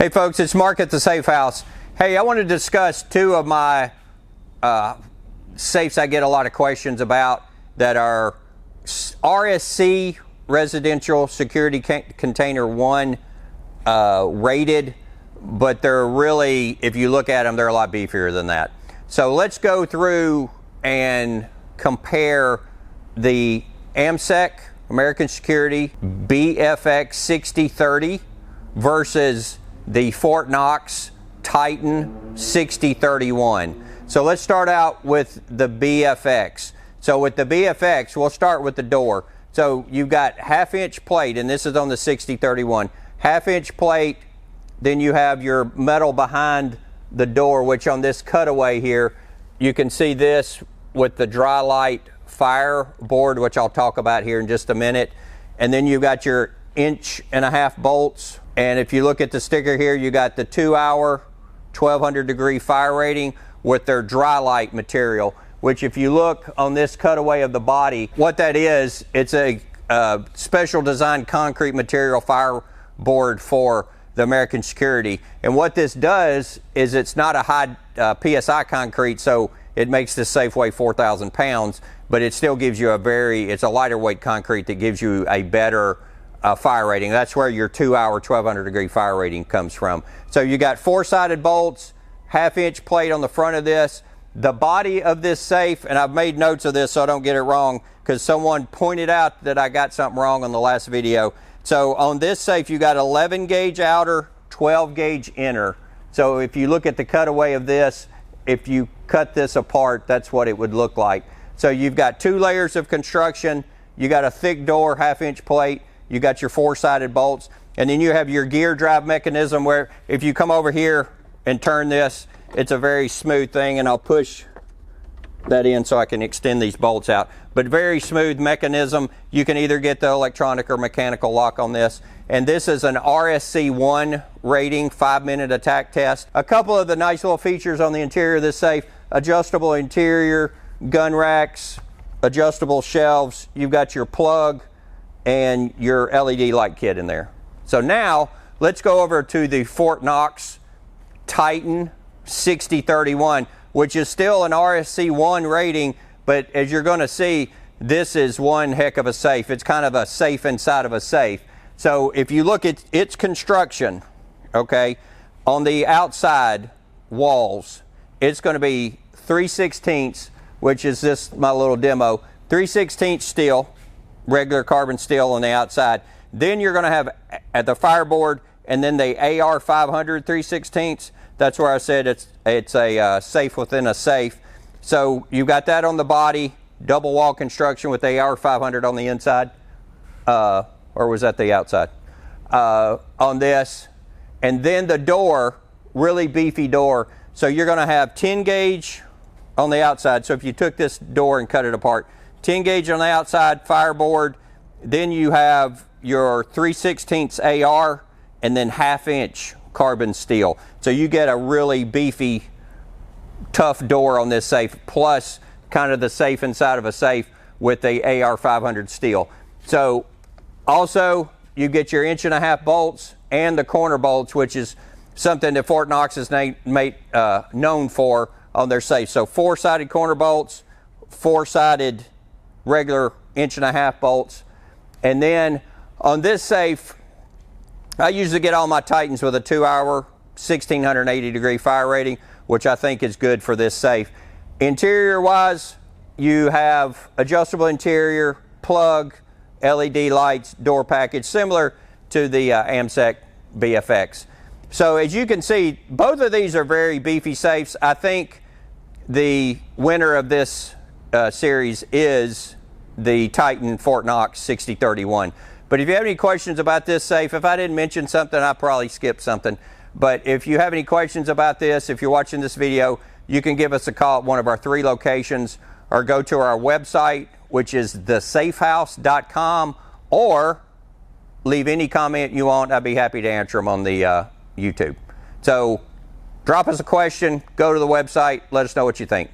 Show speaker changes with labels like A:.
A: Hey folks, it's Mark at the Safe House. Hey, I want to discuss two of my safes I get a lot of questions about that are RSC Residential Security Container 1 rated, but they're really, if you look at them, they're a lot beefier than that. So let's go through and compare the AMSEC American Security BFX 6030 versus the Fort Knox Titan 6031. So let's start out with the BFX. So with the BFX, we'll start with the door. So you've got half-inch plate, and this is on the 6031. Half-inch plate, then you have your metal behind the door, which on this cutaway here, you can see this with the dry light fireboard, which I'll talk about here in just a minute. And then you've got your 1.5-inch bolts. And if you look at the sticker here, you got the 2-hour, 1200 degree fire rating with their dry light material, which if you look on this cutaway of the body, what that is, it's a special designed concrete material fireboard for the American Security. And what this does is it's not a high PSI concrete, so it makes this safe weigh 4,000 pounds, but it still gives you it's a lighter weight concrete that gives you a better fire rating. That's where your 2-hour, 1200 degree fire rating comes from. So you got 4-sided bolts, half-inch plate on the front of this. The body of this safe, and I've made notes of this so I don't get it wrong, because someone pointed out that I got something wrong on the last video. So on this safe, you got 11 gauge outer, 12 gauge inner. So if you look at the cutaway of this, if you cut this apart, that's what it would look like. So you've got 2 layers of construction. You got a thick door, half-inch plate. You got your 4-sided bolts. And then you have your gear drive mechanism where if you come over here and turn this, it's a very smooth thing, and I'll push that in so I can extend these bolts out. But very smooth mechanism. You can either get the electronic or mechanical lock on this. And this is an RSC 1 rating, 5-minute attack test. A couple of the nice little features on the interior of this safe: adjustable interior, gun racks, adjustable shelves. You've got your plug and your LED light kit in there. So now let's go over to the Fort Knox Titan 6031, which is still an RSC 1 rating, but as you're going to see, this is one heck of a safe. It's kind of a safe inside of a safe. So if you look at its construction, okay, on the outside walls, it's going to be 3/16, which is this, my little demo, 3/16 steel, regular carbon steel on the outside. Then you're going to have at the fireboard, and then the AR 500 3/16. That's where I said it's a safe within a safe. So you got that on the body, double wall construction with AR 500 on the inside, or was that the outside? On this, and then the door, really beefy door. So you're going to have 10 gauge on the outside. So if you took this door and cut it apart, 10 gauge on the outside, fireboard. Then you have your 3/16 AR, and then half-inch carbon steel. So you get a really beefy, tough door on this safe, plus kind of the safe inside of a safe with the AR 500 steel. So also you get your 1.5-inch bolts and the corner bolts, which is something that Fort Knox is known for on their safe. So 4-sided corner bolts, 4-sided regular 1.5-inch bolts. And then on this safe, I usually get all my Titans with a 2-hour, 1,680 degree fire rating, which I think is good for this safe. Interior wise, you have adjustable interior, plug, LED lights, door package, similar to the AMSEC BFX. So as you can see, both of these are very beefy safes. I think the winner of this series is the Titan Fort Knox 6031. But if you have any questions about this safe, if I didn't mention something, I probably skipped something. But if you have any questions about this, if you're watching this video, you can give us a call at one of our 3 locations, or go to our website, which is thesafehouse.com, or leave any comment you want. I'd be happy to answer them on the YouTube. So drop us a question, go to the website, let us know what you think.